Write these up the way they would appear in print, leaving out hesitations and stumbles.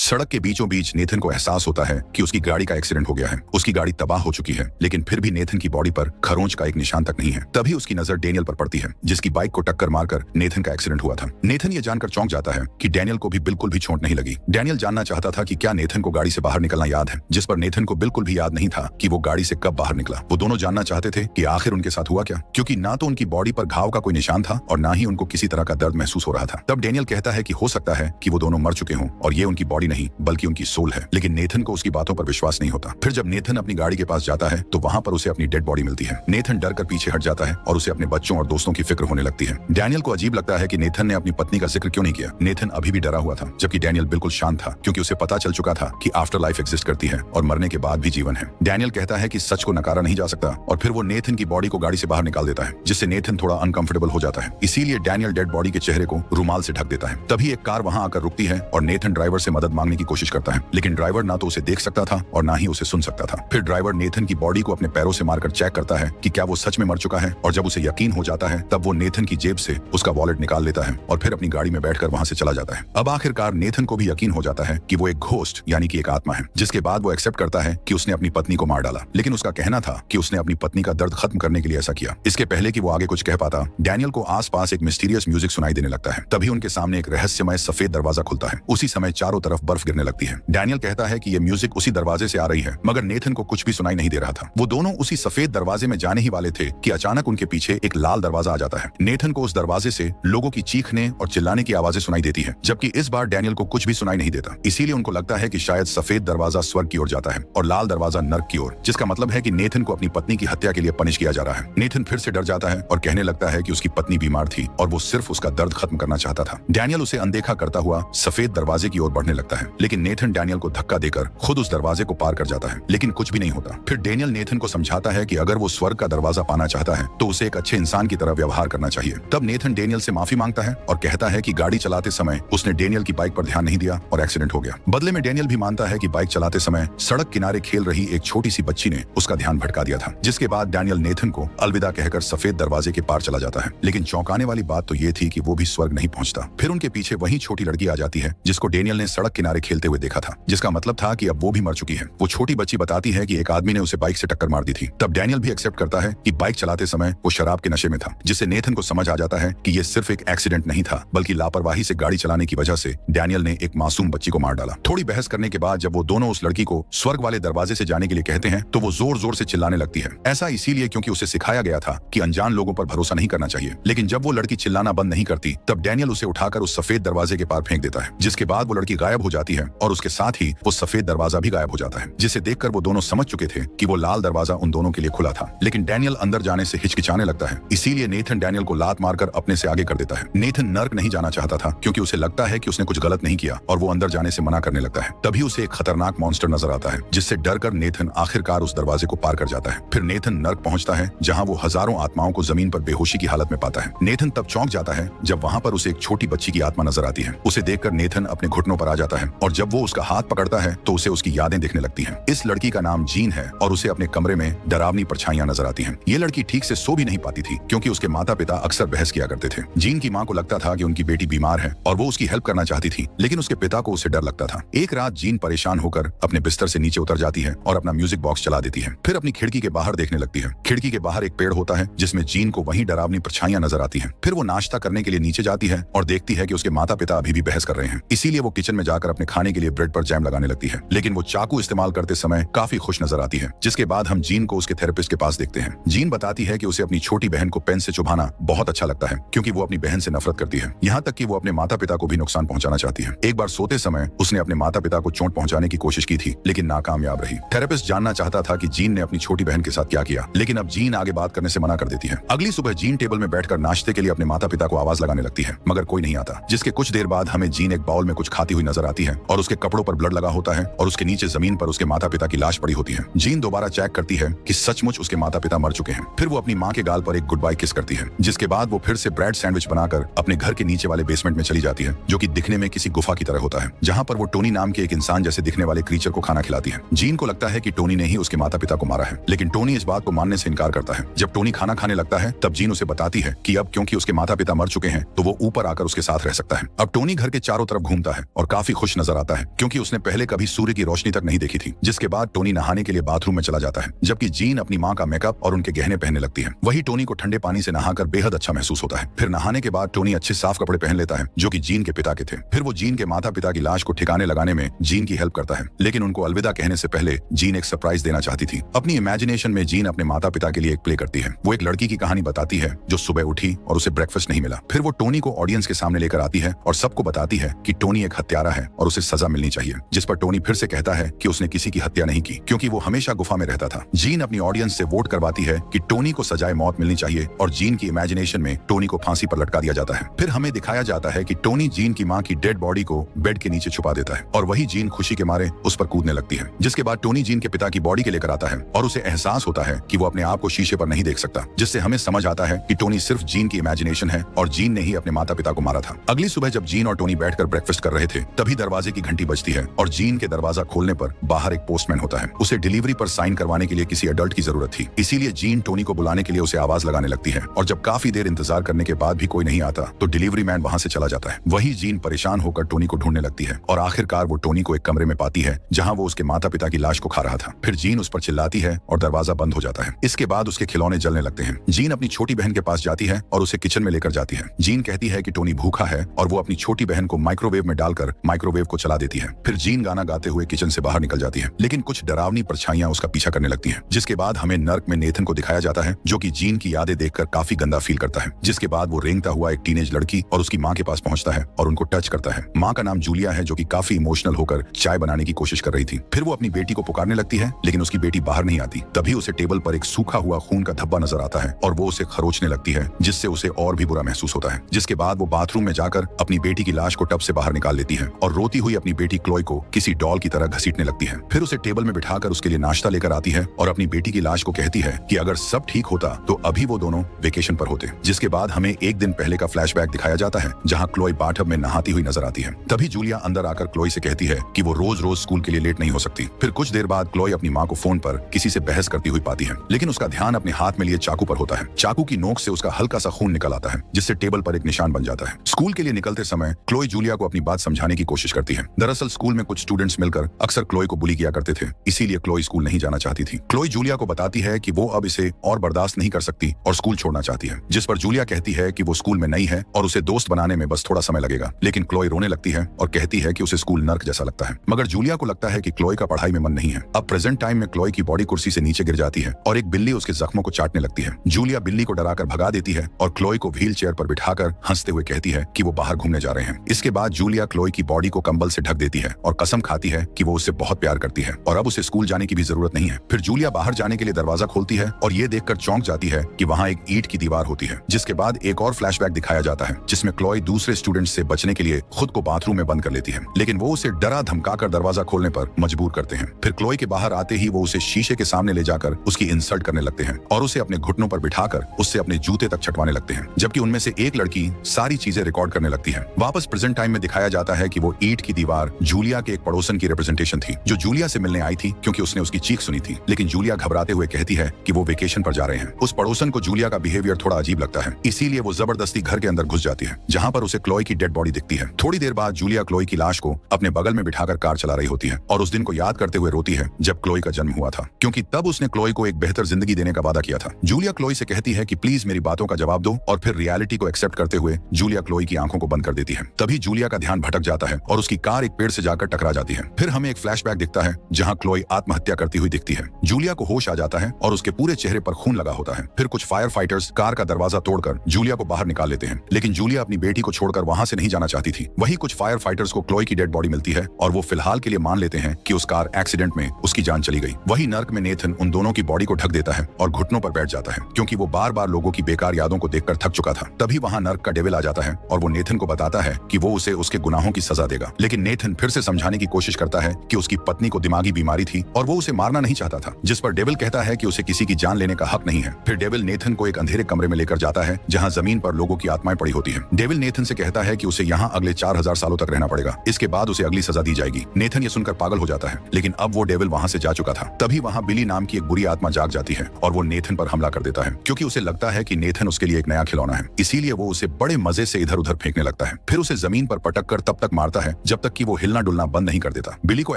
सड़क के बीचों बीच नेथन को एहसास होता है कि उसकी गाड़ी का एक्सीडेंट हो गया है। उसकी गाड़ी तबाह हो चुकी है, लेकिन फिर भी नेथन की बॉडी पर खरोंच का एक निशान तक नहीं है। तभी उसकी नजर डेनियल पर पड़ती है, जिसकी बाइक को टक्कर मारकर नेथन का एक्सीडेंट हुआ था। नेथन ये जानकर चौंक जाता है कि डेनियल को भी बिल्कुल भी चोट नहीं लगी। डेनियल जानना चाहता था कि क्या नेथन को गाड़ी से बाहर निकलना याद है, जिस पर नेथन को बिल्कुल भी याद नहीं था कि वो गाड़ी से कब बाहर निकला। वो दोनों जानना चाहते थे कि आखिर उनके साथ हुआ क्या, क्योंकि ना तो उनकी बॉडी पर घाव का कोई निशान था और ना ही उनको किसी तरह का दर्द महसूस हो रहा था। तब डेनियल कहता है कि हो सकता है कि वो दोनों मर चुके हों और ये उनकी बॉडी नहीं बल्कि उनकी सोल है। लेकिन नेथन को उसकी बातों पर विश्वास नहीं होता। फिर जब नेथन अपनी गाड़ी के पास जाता है तो वहां पर उसे अपनी डेड बॉडी मिलती है। नेथन डर कर पीछे हट जाता है और उसे अपने बच्चों और दोस्तों की फिक्र होने लगती है। डेनियल को अजीब लगता है कि नेथन ने अपनी पत्नी का जिक्र क्यों नहीं किया। नेथन अभी भी डरा हुआ था, जबकि डेनियल बिल्कुल शांत था, क्योंकि उसे पता चल चुका था कि आफ्टर लाइफ एग्जिस्ट करती है और मरने के बाद भी जीवन है। डेनियल कहता है कि सच को नकारा नहीं जा सकता और फिर वो नेथन की बॉडी को गाड़ी से बाहर निकाल देता है, जिससे नेथन थोड़ा अनकंफर्टेबल हो जाता है। इसीलिए डेनियल डेड बॉडी के चेहरे को रुमाल से ढक देता है। तभी एक कार वहां आकर रुकती है और नेथन ड्राइवर से मदद मांगने की कोशिश करता है, लेकिन ड्राइवर ना तो उसे देख सकता था और ना ही उसे सुन सकता था। फिर ड्राइवर नेथन की बॉडी को अपने पैरों से मारकर चेक करता है कि क्या वो सच में मर चुका है, और जब उसे यकीन हो जाता है तब वो नेथन की जेब से उसका वॉलेट निकाल लेता है और फिर अपनी गाड़ी में बैठकर वहां से चला जाता है। अब आखिरकार नेथन को भी यकीन हो जाता है कि वो एक घोस्ट यानी कि एक आत्मा है, जिसके बाद वो एक्सेप्ट करता है कि उसने अपनी पत्नी को मार डाला। लेकिन उसका कहना था कि उसने अपनी पत्नी का दर्द खत्म करने के लिए ऐसा किया। इसके पहले कि वो आगे कुछ कह पाता, डेनियल को आसपास एक मिस्टीरियस म्यूजिक सुनाई देने लगता है। तभी उनके सामने एक रहस्यमय सफेद दरवाजा खुलता है। उसी समय चारों तरफ बर्फ गिरने लगती है। डेनियल कहता है कि ये म्यूजिक उसी दरवाजे से आ रही है, मगर नेथन को कुछ भी सुनाई नहीं दे रहा था। वो दोनों उसी सफेद दरवाजे में जाने ही वाले थे कि अचानक उनके पीछे एक लाल दरवाजा आ जाता है। नेथन को उस दरवाजे से लोगों की चीखने और चिल्लाने की आवाजें सुनाई देती है, जबकि इस बार डेनियल को कुछ भी सुनाई नहीं देता। इसीलिए उनको लगता है कि शायद सफेद दरवाजा स्वर्ग की ओर जाता है और लाल दरवाजा नर्क की ओर, जिसका मतलब है कि नेथन को अपनी पत्नी की हत्या के लिए पनिश किया जा रहा है। नेथन फिर से डर जाता है और कहने लगता है कि उसकी पत्नी बीमार थी और वो सिर्फ उसका दर्द खत्म करना चाहता था। डेनियल उसे अनदेखा करता हुआ सफेद दरवाजे की ओर बढ़ने लगता है, लेकिन नेथन डेनियल को धक्का देकर खुद उस दरवाजे को पार कर जाता है, लेकिन कुछ भी नहीं होता। फिर डेनियल नेथन को समझाता है कि अगर वो स्वर्ग का दरवाजा पाना चाहता है तो उसे एक अच्छे इंसान की तरह व्यवहार करना चाहिए। तब नेथन डेनियल से माफी मांगता है और कहता है कि गाड़ी चलाते समय उसने डेनियल की बाइक पर ध्यान नहीं दिया और एक्सीडेंट हो गया। बदले में डेनियल भी मानता है कि बाइक चलाते समय सड़क किनारे खेल रही एक छोटी सी बच्ची ने उसका ध्यान भटका दिया था, जिसके बाद डेनियल नेथन को अलविदा कहकर सफेद दरवाजे के पार चला जाता है। लेकिन चौंकाने वाली बात तो ये थी कि वो भी स्वर्ग नहीं पहुंचता। फिर उनके पीछे वही छोटी लड़की आ जाती है जिसको डेनियल ने सड़क किनारे खेलते हुए देखा था, जिसका मतलब था कि अब वो भी मर चुकी है। वो छोटी बच्ची बताती है कि एक आदमी ने उसे बाइक से टक्कर मार दी थी। तब डेनियल भी एक्सेप्ट करता है कि बाइक चलाते समय वो शराब के नशे में था, जिससे नेथन को समझ आ जाता है कि ये सिर्फ एक एक्सीडेंट नहीं था, बल्कि लापरवाही से गाड़ी चलाने की वजह से डेनियल ने एक मासूम बच्ची को मार डाला। थोड़ी बहस करने के बाद जब वो दोनों उस लड़की को स्वर्ग वाले दरवाजे से जाने के लिए कहते हैं तो वो जोर जोर से चिल्लाने लगती है। ऐसा इसीलिए क्योंकि उसे सिखाया गया था कि अनजान लोगों पर भरोसा नहीं करना चाहिए। लेकिन जब वो लड़की चिल्लाना बंद नहीं करती तब डेनियल उसे उठाकर उस सफेद दरवाजे के पार फेंक देता है, जिसके बाद वो लड़की गायब हो जाती है और उसके साथ ही वो सफेद दरवाजा भी गायब हो जाता है, जिसे देखकर वो दोनों समझ चुके थे कि वो लाल दरवाजा उन दोनों के लिए खुला था। लेकिन डेनियल अंदर जाने से हिचकिचाने लगता है, इसीलिए नेथन डेनियल को लात मारकर अपने से आगे कर देता है। नेथन नर्क नहीं जाना चाहता था क्योंकि उसे लगता है कि उसने कुछ गलत नहीं किया और वो अंदर जाने से मना करने लगता है। तभी उसे एक खतरनाक मॉन्स्टर नजर आता है, जिससे डरकर नेथन आखिरकार उस दरवाजे को पार कर जाता है। फिर नेथन नर्क पहुंचता है, जहां वो हजारों आत्माओं को जमीन पर बेहोशी की हालत में पाता है। नेथन तब चौंक जाता है जब वहां पर उसे एक छोटी बच्ची की आत्मा नजर आती है। उसे देखकर नेथन अपने घुटनों पर आ जाता है और जब वो उसका हाथ पकड़ता है तो उसे उसकी यादें दिखने लगती हैं। इस लड़की का नाम जीन है और उसे अपने कमरे में डरावनी परछाइयां नजर आती हैं। ये लड़की ठीक से सो भी नहीं पाती थी क्योंकि उसके माता पिता अक्सर बहस किया करते थे। जीन की माँ को लगता था कि उनकी बेटी बीमार है और वो उसकी हेल्प करना चाहती थी, लेकिन उसके पिता को उससे डर लगता था। एक रात जीन परेशान होकर अपने बिस्तर से नीचे उतर जाती है और अपना म्यूजिक बॉक्स चला देती है। फिर अपनी खिड़की के बाहर देखने लगती है। खिड़की के बाहर एक पेड़ होता है जिसमें जीन को वही डरावनी परछाइयां नजर आती हैं। फिर वो नाश्ता करने के लिए नीचे जाती है और देखती है कि उसके माता पिता अभी भी बहस कर रहे हैं। इसीलिए वो किचन में जाकर अपने खाने के लिए ब्रेड पर जैम लगाने लगती है, लेकिन वो चाकू इस्तेमाल करते समय काफी खुश नजर आती है। जिसके बाद हम जीन को उसके थेरेपिस्ट के पास देखते हैं। जीन बताती है कि उसे अपनी छोटी बहन को पेन से चुभाना बहुत अच्छा लगता है क्योंकि वो अपनी बहन से नफरत करती है, यहाँ तक कि वो अपने माता पिता को भी नुकसान पहुंचाना चाहती है। एक बार सोते समय उसने अपने माता पिता को चोट पहुंचाने की कोशिश की थी, लेकिन नाकामयाब रही। थेरेपिस्ट जानना चाहता था कि जीन ने अपनी छोटी बहन के साथ क्या किया, लेकिन अब जीन आगे बात करने से मना कर देती है। अगली सुबह जीन टेबल में बैठकर नाश्ते के लिए अपने माता पिता को आवाज लगाने लगती है, मगर कोई नहीं आता। जिसके कुछ देर बाद हमें जीन एक बाउल में कुछ खाती हुई नजर आती है और उसके कपड़ों पर ब्लड लगा होता है और उसके नीचे जमीन पर उसके माता पिता की लाश पड़ी होती है। जीन दोबारा चेक करती है कि सचमुच उसके माता पिता मर चुके हैं। फिर वो अपनी माँ के गाल पर एक गुड बाय किस करती है, जिसके बाद वो फिर से ब्रेड सैंडविच बनाकर अपने घर के नीचे वाले बेसमेंट में चली जाती है, जो कि दिखने में किसी गुफा की तरह होता है, जहाँ पर वो टोनी नाम के एक इंसान जैसे दिखने वाले क्रीचर को खाना खिलाती है। जीन को लगता है कि टोनी ने ही उसके माता पिता को मारा है, लेकिन टोनी इस बात को मानने से इनकार करता है। जब टोनी खाना खाने लगता है तब जीन उसे बताती है कि अब क्योंकि उसके माता पिता मर चुके हैं तो वो ऊपर आकर उसके साथ रह सकता है। अब टोनी घर के चारों तरफ घूमता है और काफी खुश खुश नजर आता है क्योंकि उसने पहले कभी सूर्य की रोशनी तक नहीं देखी थी। जिसके बाद टोनी नहाने के लिए बाथरूम में चला जाता है, जबकि जीन अपनी माँ का मेकअप और उनके गहने पहनने लगती है। वही टोनी को ठंडे पानी से नहाकर बेहद अच्छा महसूस होता है। फिर नहाने के बाद टोनी अच्छे साफ कपड़े पहन लेता है जो कि जीन के पिता के थे। फिर वो जीन के माता पिता की लाश को ठिकाने लगाने में जीन की हेल्प करता है, लेकिन उनको अलविदा कहने से पहले जीन एक सरप्राइज देना चाहती थी। अपनी इमेजिनेशन में जीन अपने माता पिता के लिए एक प्ले करती है। वो एक लड़की की कहानी बताती है जो सुबह उठी और उसे ब्रेकफास्ट नहीं मिला। फिर वो टोनी को ऑडियंस के सामने लेकर आती है और सबको बताती है कि टोनी एक हत्यारा है और उसे सजा मिलनी चाहिए। जिस पर टोनी फिर से कहता है कि उसने किसी की हत्या नहीं की क्योंकि वो हमेशा गुफा में रहता था। जीन अपनी ऑडियंस से वोट करवाती है कि टोनी को सजाए मौत मिलनी चाहिए और जीन की इमेजिनेशन में टोनी को फांसी पर लटका दिया जाता है। फिर हमें दिखाया जाता है कि टोनी जीन की मां की डेड बॉडी को बेड के नीचे छुपा देता है और वही जीन खुशी के मारे उस पर कूदने लगती है। जिसके बाद टोनी जीन के पिता की बॉडी के लेकर आता है और उसे एहसास होता है कि वो अपने आप को शीशे पर नहीं देख सकता, जिससे हमें समझ आता है कि टोनी सिर्फ जीन की इमेजिनेशन है और जीन ने ही अपने माता पिता को मारा था। अगली सुबह जब जीन और टोनी बैठकर ब्रेकफास्ट कर रहे थे तभी दरवाजे की घंटी बजती है और जीन के दरवाजा खोलने पर बाहर एक पोस्टमैन होता है। उसे डिलीवरी पर साइन करवाने के लिए किसी एडल्ट की जरूरत थी, इसीलिए जीन टोनी को बुलाने के लिए उसे आवाज लगाने लगती है और जब काफी देर इंतजार करने के बाद भी कोई नहीं आता तो डिलीवरी मैन वहां से चला जाता है। वही जीन परेशान होकर टोनी को ढूंढने लगती है और आखिरकार वो टोनी को एक कमरे में पाती है जहां वो उसके माता पिता की लाश को खा रहा था। फिर जीन उस पर चिल्लाती है और दरवाजा बंद हो जाता है। इसके बाद उसके खिलौने जलने लगते हैं। जीन अपनी छोटी बहन के पास जाती है और उसे किचन में लेकर जाती है। जीन कहती है कि टोनी भूखा है और वो अपनी छोटी बहन को माइक्रोवेव में डालकर माइक्रोवेव को चला देती है। फिर जीन गाना गाते हुए किचन से बाहर निकल जाती है, लेकिन कुछ डरावनी परछाइयां उसका पीछा करने लगती हैं। जिसके बाद हमें नर्क में नेथन को दिखाया जाता है जो कि जीन की यादें देखकर काफी गंदा फील करता है। जिसके बाद वो रेंगता हुआ एक टीनेज लड़की और उसकी माँ के पास पहुंचता है और उनको टच करता है। माँ का नाम जूलिया है जो कि काफी इमोशनल होकर चाय बनाने की कोशिश कर रही थी। फिर वो अपनी बेटी को पुकारने लगती है लेकिन उसकी बेटी बाहर नहीं आती। तभी उसे टेबल पर एक सूखा हुआ खून का धब्बा नजर आता है और वो उसे खरोचने लगती है, जिससे उसे और भी बुरा महसूस होता है। जिसके बाद वो बाथरूम में जाकर अपनी बेटी की लाश को टब से बाहर निकाल लेती है और रोती हुई अपनी बेटी क्लोई को किसी डॉल की तरह घसीटने लगती है। फिर उसे टेबल में बिठाकर उसके लिए नाश्ता लेकर आती है और अपनी बेटी की लाश को कहती है कि अगर सब ठीक होता तो अभी वो दोनों वेकेशन पर होते। जिसके बाद हमें एक दिन पहले का फ्लैशबैक दिखाया जाता है जहां क्लोई बाथटब में नहाती हुई नजर आती है। तभी जूलिया अंदर आकर क्लोई से कहती है कि वो रोज रोज स्कूल के लिए लेट नहीं हो सकती। फिर कुछ देर बाद क्लोई अपनी माँ को फोन पर किसी से बहस करती हुई पाती है, लेकिन उसका ध्यान अपने हाथ में लिए चाकू पर होता है। चाकू की नोक से उसका हल्का सा खून निकल आता है जिससे टेबल पर एक निशान बन जाता है। स्कूल के लिए निकलते समय क्लोई जूलिया को अपनी बात समझाने की कोशिश करती है। दरअसल स्कूल में कुछ स्टूडेंट्स मिलकर अक्सर क्लोई को बुली किया करते थे, इसीलिए क्लोई स्कूल नहीं जाना चाहती थी। क्लोई जूलिया को बताती है कि वो अब इसे और बर्दाश्त नहीं कर सकती और स्कूल छोड़ना चाहती है। जिस पर जूलिया कहती है कि वो स्कूल में नई है और उसे दोस्त बनाने में बस थोड़ा समय लगेगा। लेकिन क्लोई रोने लगती है और कहती है कि उसे स्कूल नर्क जैसा लगता है। मगर जूलिया को लगता है कि क्लोई का पढ़ाई में मन नहीं है। अब प्रेजेंट टाइम में क्लोई की बॉडी कुर्सी से नीचे गिर जाती है और एक बिल्ली उसके जख्मों को चाटने लगती है। जूलिया बिल्ली को डराकर भगा देती है और क्लोई को व्हील चेयर पर बिठाकर हंसते हुए कहती है कि वो बाहर घूमने जा रहे हैं। इसके बाद जूलिया क्लोई की बॉडी को कंबल से ढक देती है और कसम खाती है कि वो उससे बहुत प्यार करती है और अब उसे स्कूल जाने की भी जरूरत नहीं है। फिर जूलिया बाहर जाने के लिए दरवाजा खोलती है और ये देखकर चौंक जाती है कि वहाँ एक ईंट की दीवार होती है। जिसके बाद एक और फ्लैशबैक दिखाया जाता है जिसमें क्लोई दूसरे स्टूडेंट्स से बचने के लिए खुद को बाथरूम में बंद कर लेती है, लेकिन वो उसे डरा धमकाकर दरवाजा खोलने पर मजबूर करते हैं। फिर क्लोई के बाहर आते ही वो उसे शीशे के सामने ले जाकर उसकी इंसल्ट करने लगते हैं और उसे अपने घुटनों पर बिठाकर उससे अपने जूते तक छटवाने लगते हैं, जबकि उनमें से एक लड़की सारी चीजें रिकॉर्ड करने लगती है। वापस प्रेजेंट टाइम में दिखाया जाता है कि वो ईंट की दीवार जूलिया के एक पड़ोसन की रिप्रेजेंटेशन थी जो जूलिया से मिलने आई थी क्योंकि उसने उसकी चीख सुनी थी। लेकिन जूलिया घबराते हुए कहती है कि वो वेकेशन पर जा रहे हैं। उस पड़ोसन को जूलिया का बिहेवियर थोड़ा अजीब लगता है, इसीलिए वो जबरदस्ती घर के अंदर घुस जाती है जहां पर उसे क्लोई की डेड बॉडी दिखती है। थोड़ी देर बाद जूलिया क्लोई की लाश को अपने बगल में बिठाकर कार चला रही होती है और उस दिन को याद करते हुए रोती है जब क्लोई का जन्म हुआ था, क्योंकि तब उसने क्लोई को एक बेहतर जिंदगी देने का वादा किया था। जूलिया क्लोई से कहती है कि प्लीज मेरी बातों का जवाब दो और फिर रियलिटी को एक्सेप्ट करते हुए जूलिया क्लोई की आंखों को बंद कर देती है। तभी जूलिया का ध्यान भटक जाता है और उसकी कार एक पेड़ से जाकर टकरा जाती है। फिर हमें एक फ्लैशबैक दिखता है जहां क्लोई आत्महत्या करती हुई दिखती है। जूलिया को होश आ जाता है और उसके पूरे चेहरे पर खून लगा होता है। फिर कुछ फायर फाइटर्स कार का दरवाजा तोड़कर जूलिया को बाहर निकाल लेते हैं, लेकिन जूलिया अपनी बेटी को छोड़कर वहां से नहीं जाना चाहती थी। वही कुछ फायर फाइटर्स को क्लोई की डेड बॉडी मिलती है और वो फिलहाल के लिए मान लेते हैं कि उस कार एक्सीडेंट में उसकी जान चली गई। वही नर्क में नेथन उन दोनों की बॉडी को ढक देता है और घुटनों पर बैठ जाता है क्योंकि वो बार बार लोगों की बेकार यादों को देखकर थक चुका था। तभी वहां नर्क का डेविल आ जाता है और वो नेथन को बताता है कि वो उसे उसके गुनाहों की सजा देगा। लेकिन नेथन फिर से समझाने की कोशिश करता है कि उसकी पत्नी को दिमागी बीमारी थी और वो उसे मारना नहीं चाहता था, जिस पर डेविल कहता है कि उसे किसी की जान लेने का हक नहीं है। फिर डेविल नेथन को एक अंधेरे कमरे में लेकर जाता है जहां जमीन पर लोगों की आत्माएं पड़ी होती हैं। डेविल नेथन से कहता है कि उसे यहाँ अगले 4000 सालों तक रहना पड़ेगा, इसके बाद उसे अगली सजा दी जाएगी। नेथन ये सुनकर पागल हो जाता है, लेकिन अब वो डेविल वहां से जा चुका था। तभी वहां बिली नाम की एक बुरी आत्मा जाग जाती है और वो नेथन पर हमला कर देता है क्योंकि उसे लगता है कि नेथन उसके लिए एक नया खिलौना है, इसीलिए वो उसे बड़े मजे से इधर उधर फेंकने लगता है। फिर उसे जमीन पर पटक कर तब तक मारता है जब तक कि वो हिलना डुलना बंद नहीं कर देता। बिली को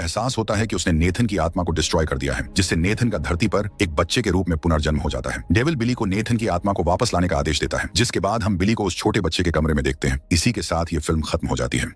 एहसास होता है कि उसने नेथन की आत्मा को डिस्ट्रॉय कर दिया है, जिससे नेथन का धरती पर एक बच्चे के रूप में पुनर्जन्म हो जाता है। डेविल बिली को नेथन की आत्मा को वापस लाने का आदेश देता है, जिसके बाद हम बिली को उस छोटे बच्चे के कमरे में देखते हैं। इसी के साथ ये फिल्म खत्म हो जाती है।